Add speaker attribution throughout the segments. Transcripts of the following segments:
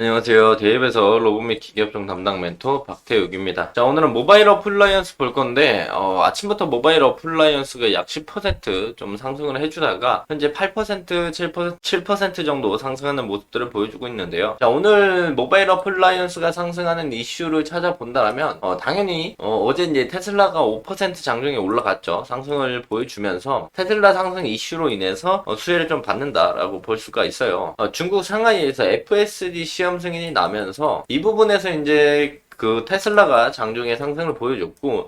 Speaker 1: 안녕하세요. 대입에서 로봇 기계업종 담당 멘토 박태욱입니다. 자, 오늘은 모바일 어플라이언스 볼 건데, 아침부터 모바일 어플라이언스가 약 10%좀 상승을 해주다가, 현재 8%, 7% 정도 상승하는 모습들을 보여주고 있는데요. 자, 오늘 모바일 어플라이언스가 상승하는 이슈를 찾아본다면, 당연히, 어제 이제 테슬라가 5% 장중에 올라갔죠. 상승을 보여주면서, 테슬라 상승 이슈로 인해서 수혜를 좀 받는다라고 볼 수가 있어요. 중국 상하이에서 FSD 시험 승인이 나면서 이 부분에서 이제 그 테슬라가 장중에 상승을 보여줬고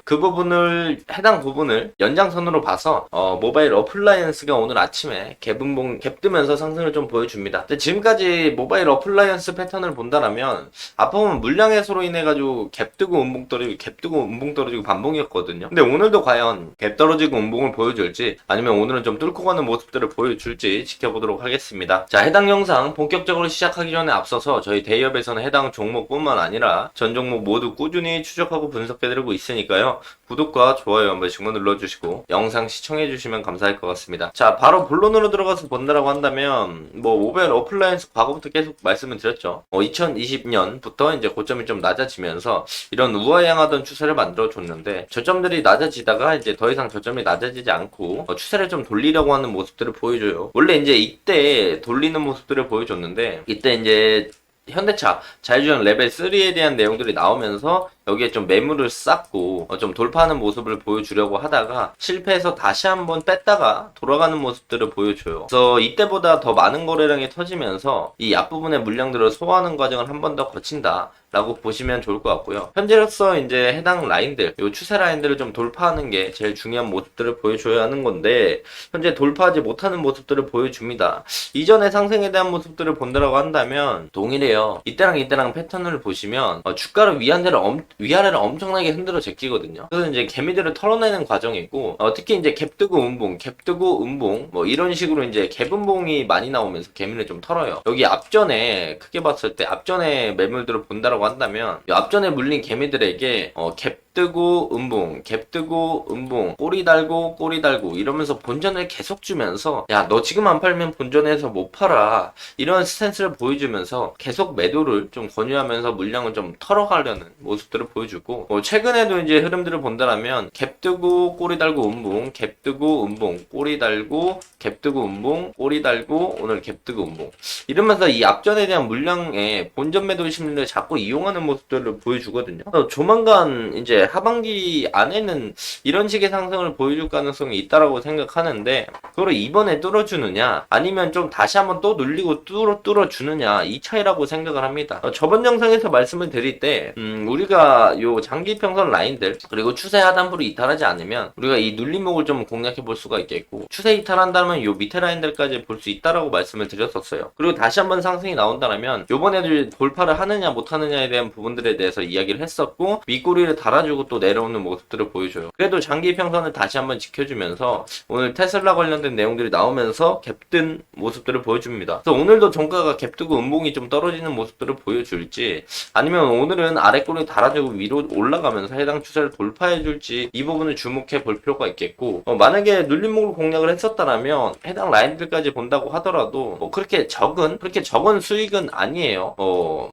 Speaker 1: 해당 부분을 연장선으로 봐서 모바일 어플라이언스가 오늘 아침에 갭뜨면서 상승을 좀 보여줍니다. 근데 지금까지 모바일 어플라이언스 패턴을 본다라면 아까 보면 물량 해소로 인해 가지고 갭뜨고 음봉 떨어지고 갭뜨고 음봉 떨어지고 반봉이었거든요. 근데 오늘도 과연 갭 떨어지고 음봉을 보여줄지 아니면 오늘은 좀 뚫고 가는 모습들을 보여줄지 지켜보도록 하겠습니다. 자, 해당 영상 본격적으로 시작하기 전에 앞서서 저희 대기업에서는 해당 종목뿐만 아니라 전 종목 모두 꾸준히 추적하고 분석해드리고 있으니까요. 구독과 좋아요 한 번씩만 눌러주시고 영상 시청해주시면 감사할 것 같습니다. 자, 바로 본론으로 들어가서 본다라고 한다면 모바일 어플라이언스 과거부터 계속 말씀을 드렸죠. 2020년부터 이제 고점이 좀 낮아지면서 이런 우하향하던 추세를 만들어줬는데 저점들이 낮아지다가 이제 더 이상 저점이 낮아지지 않고 추세를 좀 돌리려고 하는 모습들을 보여줘요. 원래 이제 이때 돌리는 모습들을 보여줬는데 이때 이제 현대차 자율주행 레벨 3에 대한 내용들이 나오면서 여기에 좀 매물을 쌓고 좀 돌파하는 모습을 보여주려고 하다가 실패해서 다시 한번 뺐다가 돌아가는 모습들을 보여줘요. 그래서 이때보다 더 많은 거래량이 터지면서 이 앞부분의 물량들을 소화하는 과정을 한 번 더 거친다 라고 보시면 좋을 것 같고요. 현재로서 이제 해당 라인들, 요 추세 라인들을 좀 돌파하는 게 제일 중요한 모습들을 보여줘야 하는 건데 현재 돌파하지 못하는 모습들을 보여줍니다. 이전의 상승에 대한 모습들을 본다라고 한다면 동일해요. 이때랑 패턴을 보시면 주가를 위아래를 엄청나게 흔들어 제끼거든요. 그래서 이제 개미들을 털어내는 과정이고 특히 이제 갭뜨고 음봉 뭐 이런 식으로 이제 갭음봉이 많이 나오면서 개미를 좀 털어요. 여기 앞전에 크게 봤을 때 앞전에 매물들을 본다라고 한다면 앞전에 물린 개미들에게 갭뜨고 음봉 꼬리 달고 이러면서 본전을 계속 주면서 야 너 지금 안 팔면 본전에서 못 팔아 이런 스탠스를 보여주면서 계속 매도를 좀 권유하면서 물량을 좀 털어가려는 모습들을 보여주고 최근에도 이제 흐름들을 본다라면 갭뜨고 꼬리 달고 음봉 갭뜨고 음봉 꼬리 달고 갭뜨고 음봉 꼬리 달고 오늘 갭뜨고 음봉 이러면서 이 앞전에 대한 물량의 본전 매도 심리를 자꾸 이용하는 모습들을 보여주거든요. 조만간 이제 하반기 안에는 이런 식의 상승을 보여줄 가능성이 있다라고 생각하는데 그걸 이번에 뚫어주느냐 아니면 좀 다시 한번 또 눌리고 뚫어주느냐 이 차이라고 생각을 합니다. 저번 영상에서 말씀을 드릴 때 우리가 요 장기평선 라인들 그리고 추세 하단부를 이탈하지 않으면 우리가 이 눌림목을 좀 공략해 볼 수가 있겠고 추세 이탈한다면 요 밑에 라인들까지 볼 수 있다라고 말씀을 드렸었어요. 그리고 다시 한번 상승이 나온다면 요번에도 돌파를 하느냐 못하느냐에 대한 부분들에 대해서 이야기를 했었고 윗꼬리를 달아주고 또 내려오는 모습들을 보여줘요. 그래도 장기평선을 다시 한번 지켜주면서 오늘 테슬라 관련된 내용들이 나오면서 갭뜬 모습들을 보여줍니다. 그래서 오늘도 종가가 갭뜨고 음봉이 좀 떨어지는 모습들을 보여줄지 아니면 오늘은 아래꼬리 달아주고 위로 올라가면서 해당 추세를 돌파해줄지 이 부분을 주목해 볼 필요가 있겠고 만약에 눌림목을 공략을 했었다면 해당 라인들까지 본다고 하더라도 그렇게 적은 수익은 아니에요.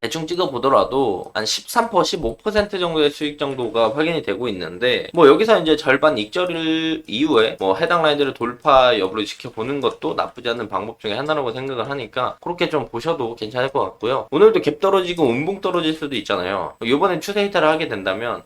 Speaker 1: 대충 찍어보더라도 한 13%, 15% 정도의 수익 정도가 확인이 되고 있는데 여기서 이제 절반 익절 이후에 해당 라인들을 돌파 여부를 지켜보는 것도 나쁘지 않은 방법 중에 하나라고 생각을 하니까 그렇게 좀 보셔도 괜찮을 것 같고요. 오늘도 갭 떨어지고 음봉 떨어질 수도 있잖아요. 이번에 추세 이탈을 하게 된다면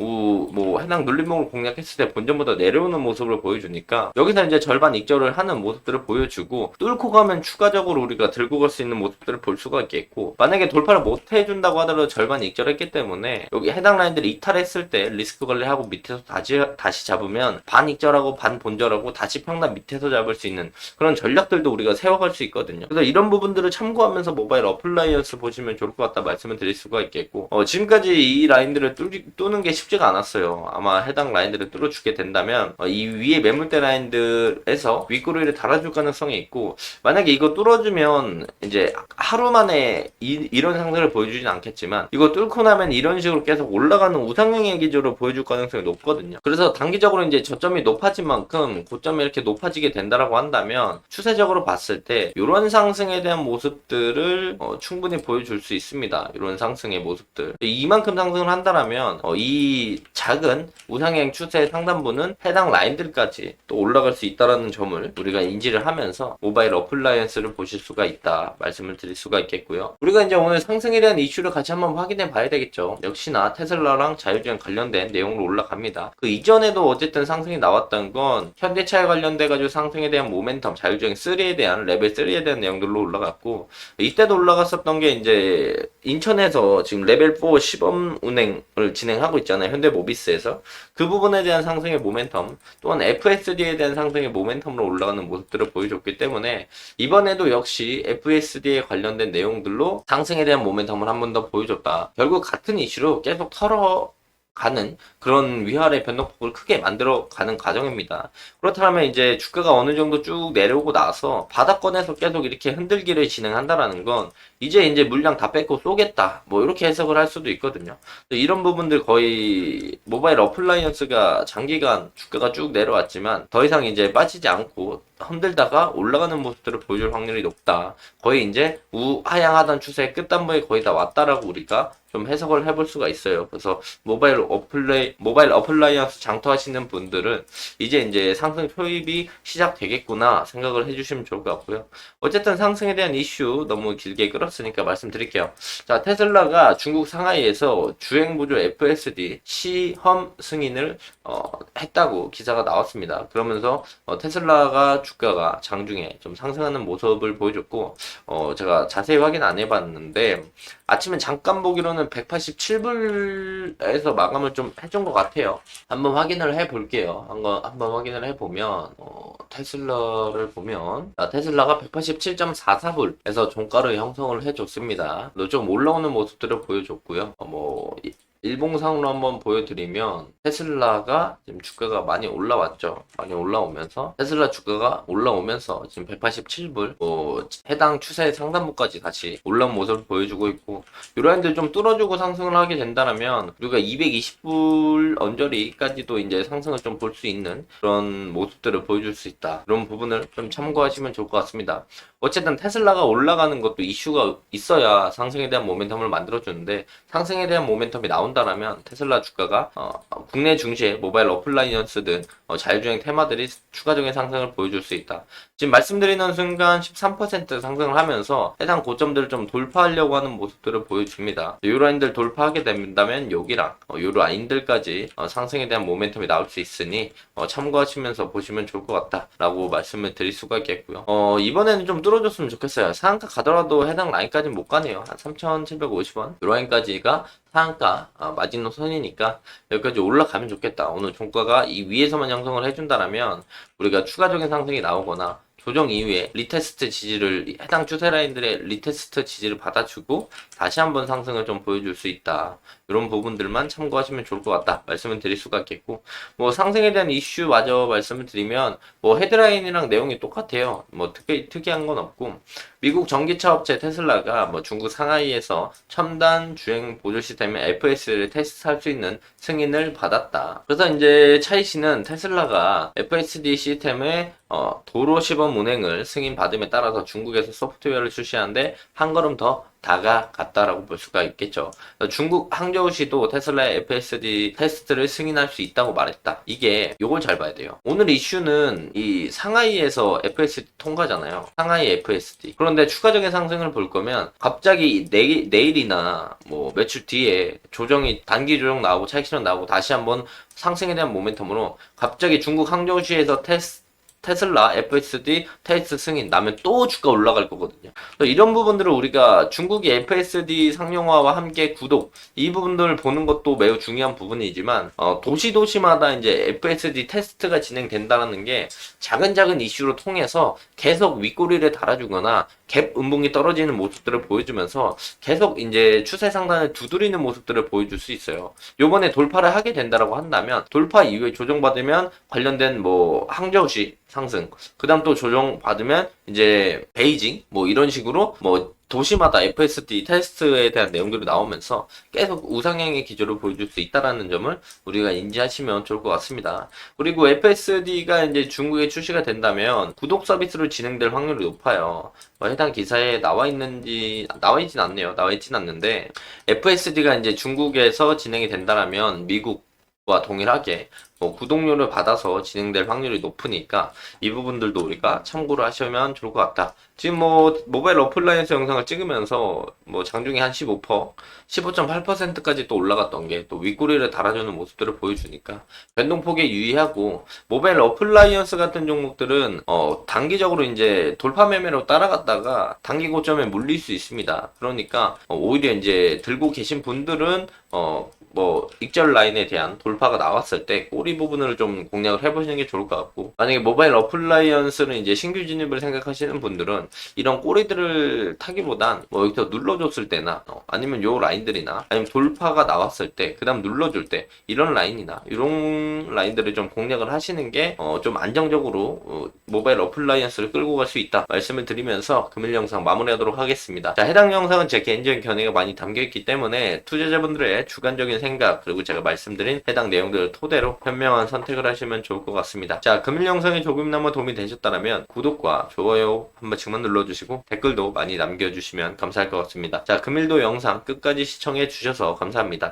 Speaker 1: 해당 눌림목을 공략했을 때 본전보다 내려오는 모습을 보여주니까 여기서 이제 절반 익절을 하는 모습들을 보여주고 뚫고 가면 추가적으로 우리가 들고 갈 수 있는 모습들을 볼 수가 있겠고 만약에 돌파를 못 해준다고 하더라도 절반 익절했기 때문에 여기 해당 라인들을 이탈했을 때 리스크 관리하고 밑에서 다시 잡으면 반 익절하고 반 본절하고 다시 평단 밑에서 잡을 수 있는 그런 전략들도 우리가 세워갈 수 있거든요. 그래서 이런 부분들을 참고하면서 모바일 어플라이언스 보시면 좋을 것 같다 말씀을 드릴 수가 있겠고 지금까지 이 라인들을 뚫는 게 쉽지가 않았어요. 아마 해당 라인들을 뚫어주게 된다면 이 위에 매물대 라인들에서 윗꼬리를 달아줄 가능성이 있고 만약에 이거 뚫어주면 이제 하루 만에 이런 상승을 보여주진 않겠지만 이거 뚫고 나면 이런 식으로 계속 올라가는 우상향의 기조로 보여줄 가능성이 높거든요. 그래서 단기적으로 이제 저점이 높아진 만큼 고점이 이렇게 높아지게 된다라고 한다면 추세적으로 봤을 때 이런 상승에 대한 모습들을 충분히 보여줄 수 있습니다. 이런 상승의 모습들. 이만큼 상승을 한다라면 이 작은 우상향 추세의 상단부는 해당 라인들까지 또 올라갈 수 있다라는 점을 우리가 인지를 하면서 모바일 어플라이언스를 보실 수가 있다 말씀을 드릴 수가 있겠고요. 우리가 이제 오늘 상승에 대한 이슈를 같이 한번 확인해 봐야 되겠죠. 역시나 테슬라랑 자율주행 관련된 내용으로 올라갑니다. 그 이전에도 어쨌든 상승이 나왔던 건 현대차에 관련돼 가지고 상승에 대한 모멘텀, 자율주행 3에 대한 레벨 3에 대한 내용들로 올라갔고, 이때도 올라갔었던 게 이제 인천에서 지금 레벨 4 시범 운행을 진행하고 있잖아요. 현대모비스에서. 그 부분에 대한 상승의 모멘텀, 또한 FSD에 대한 상승의 모멘텀으로 올라가는 모습들을 보여줬기 때문에 이번에도 역시 FSD에 관련된 내용들로 상승에 대한 모멘텀을 한 번 더 보여줬다. 결국 같은 이슈로 계속 털어가는 그런 위아래 변동폭을 크게 만들어가는 과정입니다. 그렇다면 이제 주가가 어느 정도 쭉 내려오고 나서 바닥권에서 계속 이렇게 흔들기를 진행한다라는 건 이제 물량 다 뺏고 쏘겠다, 뭐 이렇게 해석을 할 수도 있거든요. 이런 부분들 거의 모바일 어플라이언스가 장기간 주가가 쭉 내려왔지만 더 이상 이제 빠지지 않고 흔들다가 올라가는 모습들을 보여줄 확률이 높다. 거의 이제 우하향하던 추세의 끝단부에 거의 다 왔다라고 우리가 좀 해석을 해볼 수가 있어요. 그래서 모바일 어플라이언스 장터하시는 분들은 이제 상승 초입이 시작되겠구나 생각을 해주시면 좋을 것 같고요. 어쨌든 상승에 대한 이슈 너무 길게 끌었으니까 말씀드릴게요. 자, 테슬라가 중국 상하이에서 주행보조 FSD 시험 승인을 했다고 기사가 나왔습니다. 그러면서 테슬라가 주가가 장중에 좀 상승하는 모습을 보여줬고, 제가 자세히 확인 안 해봤는데 아침에 잠깐 보기로는 187불에서 마감을 좀 해준 것 같아요. 한번 확인을 해볼게요. 한번 확인을 해보면 테슬라를 보면 테슬라가 187.44불에서 종가를 형성을 해줬습니다. 좀 올라오는 모습들을 보여줬고요. 일봉상으로 한번 보여드리면 테슬라가 지금 주가가 많이 올라왔죠. 많이 올라오면서 테슬라 주가가 올라오면서 지금 187불 해당 추세 상단부까지 다시 올라온 모습을 보여주고 있고, 이러한데 좀 뚫어주고 상승을 하게 된다면 우리가 220불 언저리까지도 이제 상승을 좀 볼 수 있는 그런 모습들을 보여줄 수 있다. 이런 부분을 좀 참고하시면 좋을 것 같습니다. 어쨌든 테슬라가 올라가는 것도 이슈가 있어야 상승에 대한 모멘텀을 만들어주는데, 상승에 대한 모멘텀이 나온다라면 테슬라 주가가 국내 중시의 모바일 어플라이언스 등 자율주행 테마들이 추가적인 상승을 보여줄 수 있다. 지금 말씀드리는 순간 13% 상승을 하면서 해당 고점들을 좀 돌파하려고 하는 모습들을 보여줍니다. 요 라인들 돌파하게 된다면 여기랑 요 라인들까지 상승에 대한 모멘텀이 나올 수 있으니 참고하시면서 보시면 좋을 것 같다라고 말씀을 드릴 수가 있겠고요. 이번에는 좀 뚫어줬으면 좋겠어요. 상한가 가더라도 해당 라인까지는 못 가네요. 한 3,750원 이 라인까지가 상한가 마지노선이니까 여기까지 올라가면 좋겠다. 오늘 종가가 이 위에서만 형성을 해준다라면 우리가 추가적인 상승이 나오거나 조정 이후에 리테스트 지지를, 해당 추세 라인들의 리테스트 지지를 받아주고 다시 한번 상승을 좀 보여줄 수 있다. 이런 부분들만 참고하시면 좋을 것 같다 말씀을 드릴 수가 있겠고, 상승에 대한 이슈마저 말씀을 드리면 헤드라인이랑 내용이 똑같아요. 특이한 건 없고, 미국 전기차 업체 테슬라가 중국 상하이에서 첨단 주행 보조 시스템 FS를 테스트할 수 있는 승인을 받았다. 그래서 이제 차이 씨는 테슬라가 FSD 시스템의 도로 시범 운행을 승인받음에 따라서 중국에서 소프트웨어를 출시하는데 한 걸음 더 다가갔다라고 볼 수가 있겠죠. 중국 항저우시도 테슬라의 FSD 테스트를 승인할 수 있다고 말했다. 요걸 잘 봐야 돼요. 오늘 이슈는 이 상하이에서 FSD 통과잖아요. 상하이 FSD. 그런데 추가적인 상승을 볼 거면 갑자기 내일이나 며칠 뒤에 단기 조정 나오고 차익 실현 나오고 다시 한번 상승에 대한 모멘텀으로 갑자기 중국 항저우시에서 테슬라 FSD 테스트 승인 나면 또 주가 올라갈 거거든요. 이런 부분들을 우리가 중국이 FSD 상용화와 함께 구독, 이 부분들을 보는 것도 매우 중요한 부분이지만 도시마다 이제 FSD 테스트가 진행된다는 게 작은 이슈로 통해서 계속 윗꼬리를 달아주거나 갭 음봉이 떨어지는 모습들을 보여주면서 계속 이제 추세 상단을 두드리는 모습들을 보여줄 수 있어요. 요번에 돌파를 하게 된다라고 한다면 돌파 이후에 조정받으면 관련된 항저우시 상승, 그 다음 또 조정받으면 이제 베이징 이런 식으로 도시마다 FSD 테스트에 대한 내용들이 나오면서 계속 우상향의 기조를 보여줄 수 있다라는 점을 우리가 인지하시면 좋을 것 같습니다. 그리고 FSD가 이제 중국에 출시가 된다면 구독 서비스로 진행될 확률이 높아요. 해당 기사에 나와 있진 않네요. 나와 있진 않는데 FSD가 이제 중국에서 진행이 된다라면 미국과 동일하게 구독료를 받아서 진행될 확률이 높으니까 이 부분들도 우리가 참고를 하시면 좋을 것 같다. 지금 모바일 어플라이언스 영상을 찍으면서 장중에 한 15.8%까지 또 올라갔던 게 또 윗꼬리를 달아주는 모습들을 보여주니까 변동폭에 유의하고, 모바일 어플라이언스 같은 종목들은 단기적으로 이제 돌파 매매로 따라갔다가 단기 고점에 물릴 수 있습니다. 그러니까 오히려 이제 들고 계신 분들은 익절 라인에 대한 돌파가 나왔을 때 꼬리 부분을 좀 공략을 해보시는 게 좋을 것 같고, 만약에 모바일 어플라이언스는 이제 신규 진입을 생각하시는 분들은 이런 꼬리들을 타기보단 여기서 눌러줬을 때나 아니면 요 라인들이나 아니면 돌파가 나왔을 때 그 다음 눌러줄 때 이런 라인이나 이런 라인들을 좀 공략을 하시는 게 좀 안정적으로 모바일 어플라이언스를 끌고 갈 수 있다 말씀을 드리면서 금일 영상 마무리하도록 하겠습니다. 자, 해당 영상은 제 개인적인 견해가 많이 담겨있기 때문에 투자자분들의 주관적인 생각, 그리고 제가 말씀드린 해당 내용들을 토대로 현명한 선택을 하시면 좋을 것 같습니다. 자, 금일 영상이 조금이나마 도움이 되셨다면 구독과 좋아요 한 번씩만 눌러주시고 댓글도 많이 남겨주시면 감사할 것 같습니다. 자, 금일도 영상 끝까지 시청해 주셔서 감사합니다.